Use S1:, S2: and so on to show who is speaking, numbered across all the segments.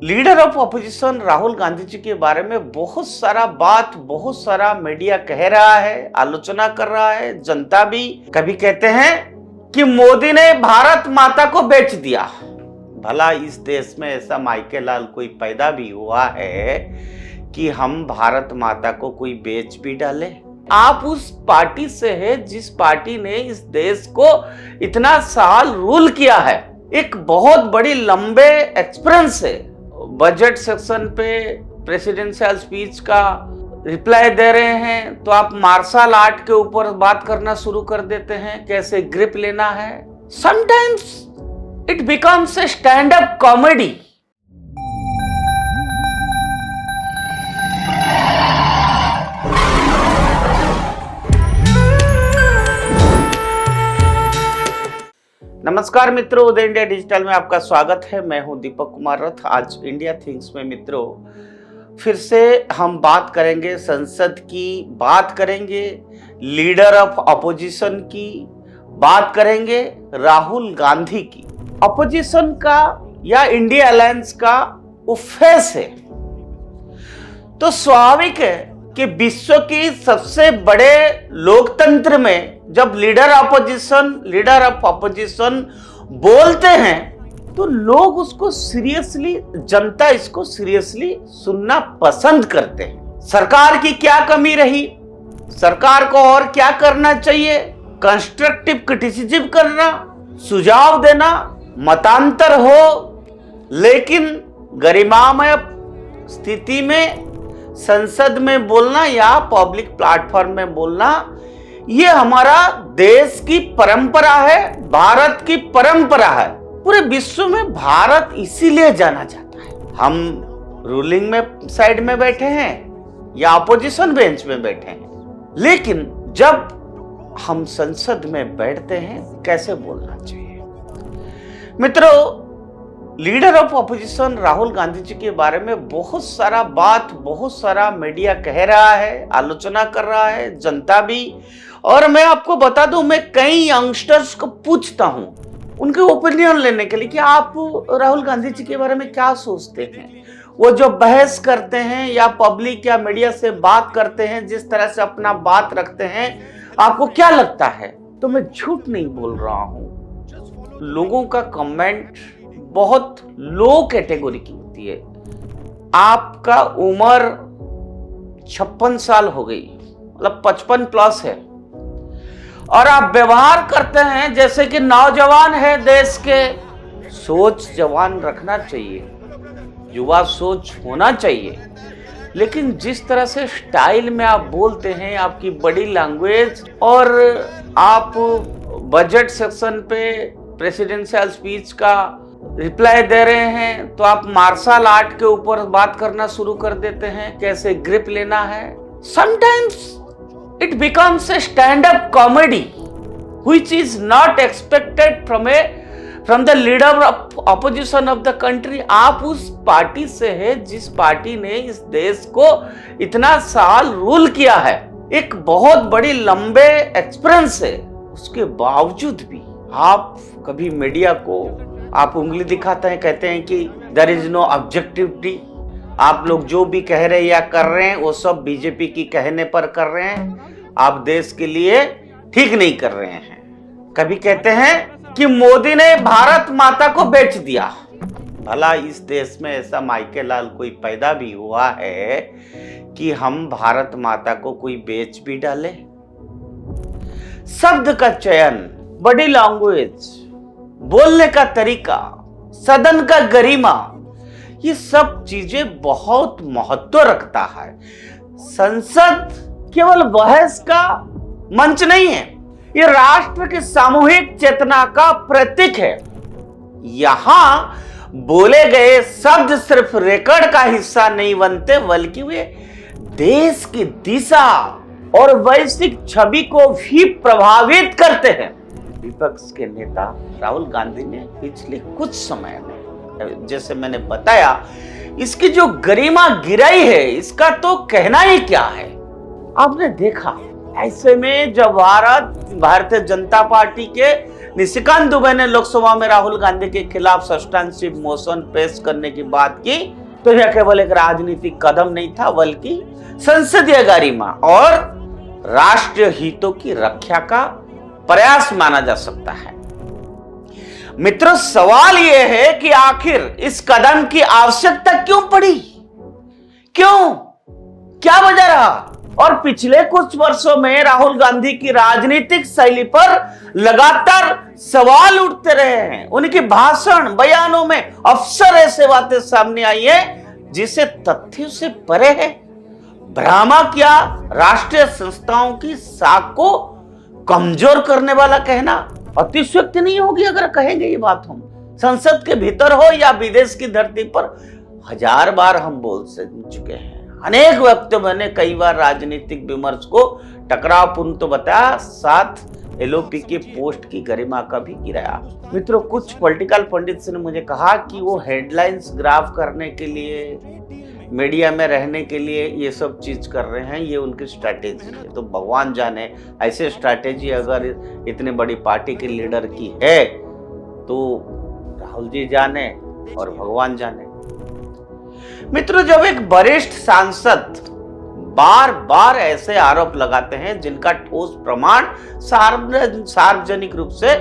S1: Leader of opposition Rahul Gandhi ji के बारे में बहुत सारा मीडिया कह रहा है, आलोचना कर रहा है, जनता भी। कभी कहते हैं कि मोदी ने भारत माता को बेच दिया। भला इस देश में ऐसा माइके लाल कोई पैदा भी हुआ है कि हम भारत माता को कोई बेच भी डाले? आप उस पार्टी से है जिस पार्टी ने इस देश को इतना साल रूल किया है। एक बहुत बड़ी लंबे एक्सपीरियंस है। बजट सेक्शन पे प्रेसिडेंशियल स्पीच का रिप्लाई दे रहे हैं तो आप मार्शल आर्ट के ऊपर बात करना शुरू कर देते हैं, कैसे ग्रिप लेना है। Sometimes it becomes a stand up comedy. नमस्कार मित्रों, उदय इंडिया डिजिटल में आपका स्वागत है। मैं हूं दीपक कुमार रथ। आज इंडिया थिंग्स में मित्रों फिर से हम बात करेंगे संसद की, बात करेंगे लीडर ऑफ अपोजिशन की, बात करेंगे राहुल गांधी की। अपोजिशन का या इंडिया अलायंस का वो फेस है, तो स्वाभाविक है कि विश्व की सबसे बड़े लोकतंत्र में जब लीडर ऑफ अपोजिशन बोलते हैं तो लोग उसको सीरियसली, जनता इसको सीरियसली सुनना पसंद करते हैं। सरकार की क्या कमी रही, सरकार को और क्या करना चाहिए, कंस्ट्रक्टिव क्रिटिसिज्म करना, सुझाव देना, मतांतर हो, लेकिन गरिमामय स्थिति में संसद में बोलना या पब्लिक प्लेटफॉर्म में बोलना, ये हमारा देश की परंपरा है, भारत की परंपरा है। पूरे विश्व में भारत इसीलिए जाना जाता है। हम रूलिंग में साइड में बैठे हैं या अपोजिशन बेंच में बैठे हैं, लेकिन जब हम संसद में बैठते हैं कैसे बोलना चाहिए। मित्रों, leader of opposition Rahul Gandhi ji के बारे में बहुत सारा मीडिया कह रहा है, आलोचना कर रहा है, जनता भी। और मैं आपको बता दूं, मैं कई यंगस्टर्स को पूछता हूं उनके ओपिनियन लेने के लिए कि आप राहुल गांधी जी के बारे में क्या सोचते हैं। वो जो बहस करते हैं या पब्लिक या मीडिया से बात करते हैं, जिस तरह से अपना बात रखते हैं, आपको क्या लगता है? तो मैं झूठ नहीं बोल रहा हूं। लोगों का कमेंट बहुत लो कैटेगरी की होती है। आपका उम्र 56 साल हो गई, मतलब 55 प्लस है, और आप व्यवहार करते हैं जैसे कि नौजवान है देश के। सोच जवान रखना चाहिए, युवा सोच होना चाहिए, लेकिन जिस तरह से स्टाइल में आप बोलते हैं, आपकी बॉडी लैंग्वेज, और आप बजट सेक्शन पे प्रेसिडेंशियल स्पीच का रिप्लाई दे रहे हैं तो आप मार्शल आर्ट के ऊपर बात करना शुरू कर देते हैं, कैसे ग्रिप लेना है। Sometimes it becomes a stand-up comedy which is not expected from the leader of opposition of the country। आप उस पार्टी से है जिस पार्टी ने इस देश को इतना साल रूल किया है। एक बहुत बड़ी लंबे एक्सपीरियंस है, उसके बावजूद भी आप कभी मीडिया को आप उंगली दिखाते हैं, कहते हैं कि देयर इज नो ऑब्जेक्टिविटी। आप लोग जो भी कह रहे हैं या कर रहे हैं वो सब बीजेपी की कहने पर कर रहे हैं, आप देश के लिए ठीक नहीं कर रहे हैं। कभी कहते हैं कि मोदी ने भारत माता को बेच दिया। भला इस देश में ऐसा माइके लाल कोई पैदा भी हुआ है कि हम भारत माता को कोई बेच भी डाले? शब्द का चयन, बॉडी लैंग्वेज, बोलने का तरीका, सदन का गरिमा, ये सब चीजें बहुत महत्व रखता है। संसद केवल बहस का मंच नहीं है, ये राष्ट्र की सामूहिक चेतना का प्रतीक है। यहां बोले गए शब्द सिर्फ रिकॉर्ड का हिस्सा नहीं बनते, बल्कि वे देश की दिशा और वैश्विक छवि को भी प्रभावित करते हैं। विपक्ष के नेता राहुल गांधी ने पिछले कुछ समय में, जैसे मैंने बताया, इसकी जो गरिमा गिराई है, इसका तो कहना ही क्या है। आपने देखा, ऐसे में जब भारतीय जनता पार्टी के निशिकांत दुबे ने लोकसभा में राहुल गांधी के खिलाफ सब्स्टेंटिव मोशन पेश करने की बात की तो यह केवल एक राजनीतिक कदम नहीं था, बल्कि संसदीय गरिमा और राष्ट्रीय हितों की रक्षा का प्रयास माना जा सकता है। मित्रों, सवाल यह है कि आखिर इस कदम की आवश्यकता क्यों पड़ी, क्यों, क्या वजह रहा? और पिछले कुछ वर्षों में राहुल गांधी की राजनीतिक शैली पर लगातार सवाल उठते रहे हैं। उनके भाषण, बयानों में अक्सर ऐसे बातें सामने आई है जिसे तथ्यों से परे है। भ्रामक या राष्ट्रीय संस्थाओं की साख को कमजोर करने वाला कहना अतिशयोक्ति नहीं होगी अगर कहेंगे ये बात हम संसद के भीतर हो या विदेश की धरती पर। हजार बार हम बोल चुके हैं, अनेक वक्तव्यों ने कई बार राजनीतिक विमर्श को टकरावपूर्ण तो बताया, साथ एलओपी के पोस्ट की गरिमा का भी गिराया। मित्रों, कुछ पॉलिटिकल पंडित्स ने मुझे कहा कि वो हेडलाइंस ग्राफ करने के लिए, मीडिया में रहने के लिए ये सब चीज कर रहे हैं, ये उनकी स्ट्रैटेजी है। तो भगवान जाने, ऐसे स्ट्रैटेजी अगर इतनी बड़ी पार्टी के लीडर की है तो राहुल जी जाने और भगवान जाने। मित्रों, जब एक वरिष्ठ सांसद बार बार ऐसे आरोप लगाते हैं जिनका ठोस प्रमाण सार्वजनिक रूप से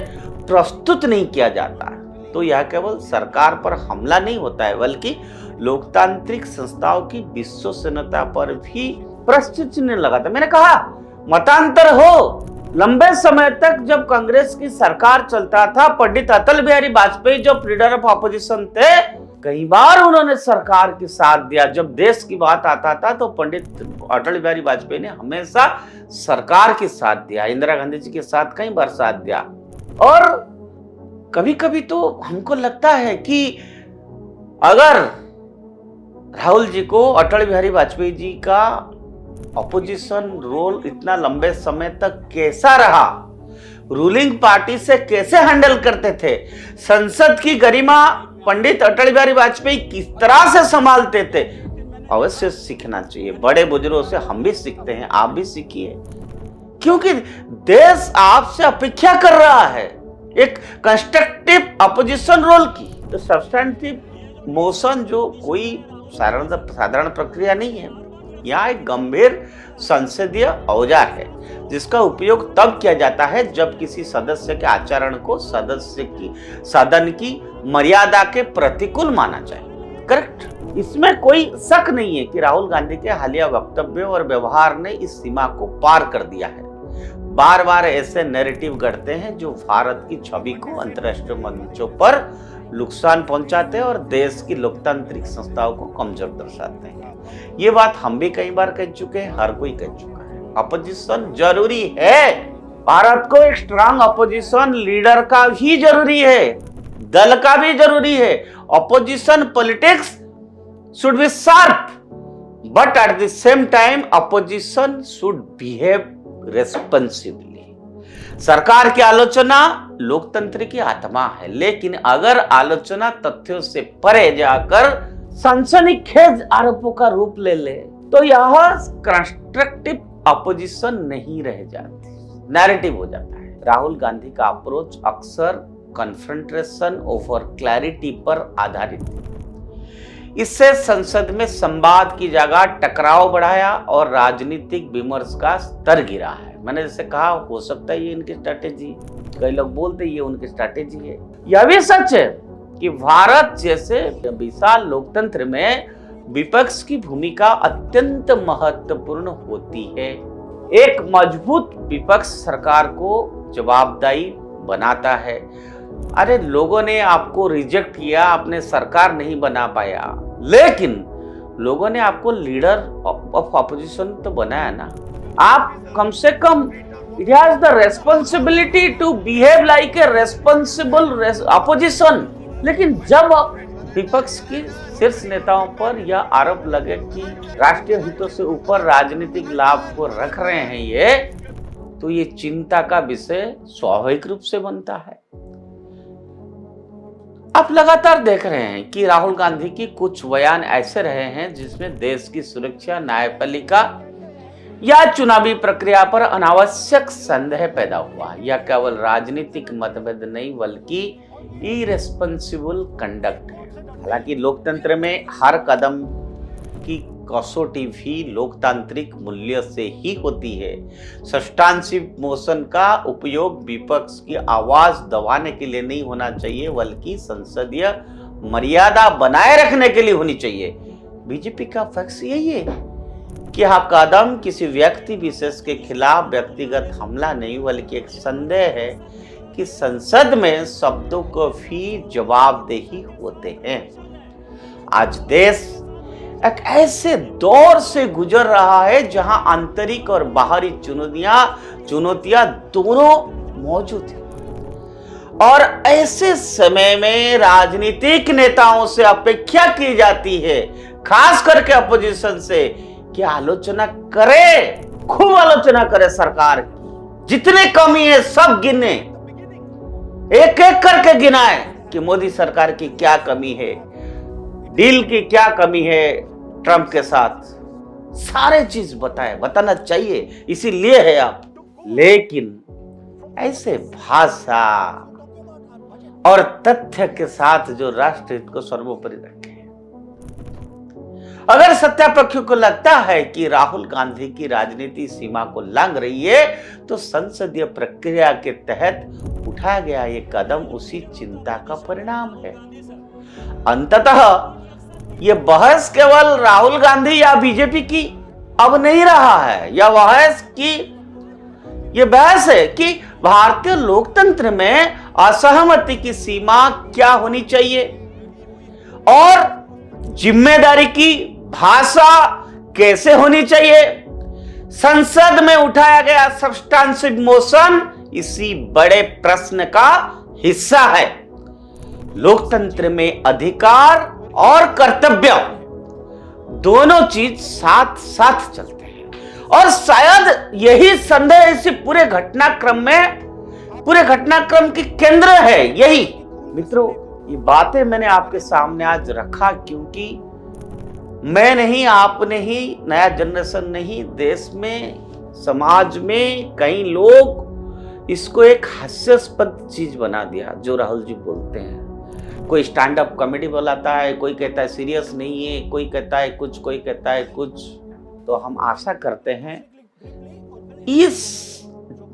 S1: प्रस्तुत नहीं किया जाता, तो यह केवल सरकार पर हमला नहीं होता है, बल्कि लोकतांत्रिक संस्थाओं की विश्वसनीयता पर भी प्रश्न चिन्ह लगाता है। मैंने कहा मतांतर हो, लंबे समय तक जब कांग्रेस की सरकार चलता था, पंडित अटल बिहारी वाजपेयी जो लीडर ऑफ अपोजिशन थे, कई बार उन्होंने सरकार के साथ दिया। जब देश की बात आता था तो पंडित अटल बिहारी वाजपेयी ने हमेशा सरकार के साथ दिया, इंदिरा गांधी जी के साथ कई बार साथ दिया। और कभी कभी तो हमको लगता है कि अगर राहुल जी को अटल बिहारी वाजपेयी जी का अपोजिशन रोल इतना लंबे समय तक कैसा रहा, रूलिंग पार्टी से कैसे हैंडल करते थे, संसद की गरिमा पंडित अटल बिहारी वाजपेयी किस तरह से संभालते थे, अवश्य सीखना चाहिए। बड़े बुजुर्गों से हम भी सीखते हैं, आप भी सीखिए, क्योंकि देश आपसे अपेक्षा कर रहा है एक कंस्ट्रक्टिव अपोजिशन रोल की। तो सब्स्टेंटिव मोशन जो कोई साधारण प्रक्रिया नहीं है, यह एक गंभीर संसदीय औजार है जिसका उपयोग तब किया जाता है जब किसी सदस्य के आचरण को सदन की मर्यादा के प्रतिकूल माना जाए। करेक्ट, इसमें कोई शक नहीं है कि राहुल गांधी के हालिया वक्तव्यों और व्यवहार ने इस सीमा को पार कर दिया है। बार बार ऐसे नैरेटिव गढ़ते हैं जो भारत की छवि को अंतर्राष्ट्रीय मंचों पर नुकसान पहुंचाते हैं और देश की लोकतांत्रिक संस्थाओं को कमजोर दर्शाते हैं। ये बात हम भी कई बार कह चुके हैं, हर कोई कह चुका है। अपोजिशन जरूरी है, भारत को एक स्ट्रांग अपोजिशन लीडर का भी जरूरी है, दल का भी जरूरी है। Opposition politics should be sharp, but at the same time opposition should behave responsibly. सरकार की आलोचना लोकतंत्र की आत्मा है, लेकिन अगर आलोचना तथ्यों से परे जाकर सनसनीखेज आरोपों का रूप ले ले तो यह कंस्ट्रक्टिव अपोजिशन नहीं रह जाती, नैरेटिव हो जाता है। राहुल गांधी का अप्रोच अक्सर कन्फ्रंटेशन ओवर क्लैरिटी पर आधारित है। इससे संसद में संवाद की जगह टकराव बढ़ाया और राजनीतिक विमर्श का स्तर गिरा है। मैंने जैसे कहा, हो सकता है ये इनकी स्ट्रैटेजी, कई लोग बोलते ये उनकी स्ट्रैटेजी है। यह भी सच है कि भारत जैसे विशाल लोकतंत्र में विपक्ष की भूमिका अत्यंत महत्वपूर्ण होती है। एक मजबूत विपक्ष सरकार को जवाबदेही बनाता है। अरे, लोगों ने आपको रिजेक्ट किया, आपने सरकार नहीं बना पाया, लेकिन लोगों ने आपको लीडर ऑफ अपोजिशन तो बनाया ना। आप कम से कम it has the responsibility to behave like a responsible opposition. लेकिन जब विपक्ष की शीर्ष नेताओं पर यह आरोप लगे कि राष्ट्रीय हितों से ऊपर राजनीतिक लाभ को रख रहे हैं ये, तो ये चिंता का विषय स्वाभाविक रूप से बनता है। आप लगातार देख रहे हैं कि राहुल गांधी की कुछ बयान ऐसे रहे हैं जिसमें देश की सुरक्षा, न्यायपालिका या चुनावी प्रक्रिया पर अनावश्यक संदेह पैदा हुआ। यह केवल राजनीतिक मतभेद नहीं बल्कि इरेस्पॉन्सिबल कंडक्ट है। हालांकि लोकतंत्र में हर कदम की कसौटी भी लोकतांत्रिक मूल्य से ही होती है। सब्सटेंसिव मोशन का उपयोग विपक्ष की आवाज दबाने के लिए नहीं होना चाहिए बल्कि संसदीय मर्यादा बनाए रखने के लिए होनी चाहिए। बीजेपी का फैक्स यही है कि यह कदम किसी व्यक्ति विशेष के खिलाफ व्यक्तिगत हमला नहीं बल्कि एक संदेह है कि संसद में शब्दों को भी जवाबदेही होते हैं। आज देश एक ऐसे दौर से गुजर रहा है जहां आंतरिक और बाहरी चुनौतियां दोनों मौजूद हैं और ऐसे समय में राजनीतिक नेताओं से अपेक्षा की जाती है, खास करके अपोजिशन से, कि आलोचना करे, खूब आलोचना करे सरकार की, जितने कमी है सब गिने, एक एक करके गिनाए कि मोदी सरकार की क्या कमी है, डील की क्या कमी है ट्रंप के साथ, सारे चीज बताना चाहिए, इसीलिए है आप। लेकिन ऐसे भाषा और तथ्य के साथ जो राष्ट्रहित को सर्वोपरि रखे। अगर सत्तापक्षों को लगता है कि राहुल गांधी की राजनीति सीमा को लांघ रही है तो संसदीय प्रक्रिया के तहत उठाया गया ये कदम उसी चिंता का परिणाम है। अंततः ये बहस केवल राहुल गांधी या बीजेपी की अब नहीं रहा है। यह बहस है कि भारतीय लोकतंत्र में असहमति की सीमा क्या होनी चाहिए और जिम्मेदारी की भाषा कैसे होनी चाहिए। संसद में उठाया गया सब्सटेंसिव मोशन इसी बड़े प्रश्न का हिस्सा है। लोकतंत्र में अधिकार और कर्तव्य दोनों चीज साथ साथ चलते हैं और शायद यही संदेह इसी पूरे घटनाक्रम की केंद्र है। यही मित्रों, ये बातें मैंने आपके सामने आज रखा क्योंकि मैं नहीं, आप नहीं, नया जनरेशन नहीं, देश में, समाज में कई लोग इसको एक हास्यास्पद चीज बना दिया जो राहुल जी बोलते हैं। कोई स्टैंड अप कॉमेडी बुलाता है, कोई कहता है सीरियस नहीं है, कोई कहता है कुछ, कोई कहता है कुछ। तो हम आशा करते हैं इस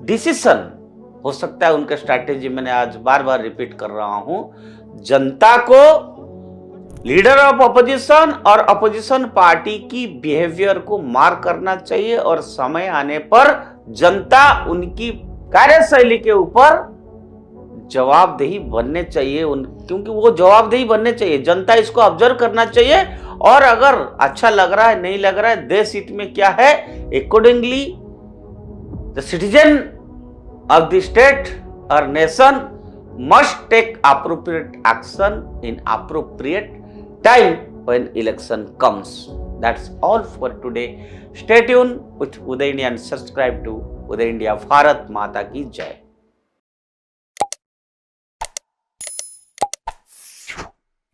S1: डिसीजन, हो सकता है उनका स्ट्रैटेजी, मैंने आज बार बार रिपीट कर रहा हूं, जनता को लीडर ऑफ अपोजिशन और अपोजिशन पार्टी की बिहेवियर को मार करना चाहिए और समय आने पर जनता उनकी कार्यशैली के ऊपर जवाबदेही बनने चाहिए, क्योंकि वो जवाबदेही बनने चाहिए। जनता इसको ऑब्जर्व करना चाहिए और अगर अच्छा लग रहा है, नहीं लग रहा है, देश हित में क्या है, accordingly the citizen of the state और nation must take appropriate action in appropriate time when election comes. That's all for today. Stay tuned with Uday India and subscribe to Uday India. Bharat माता की जय।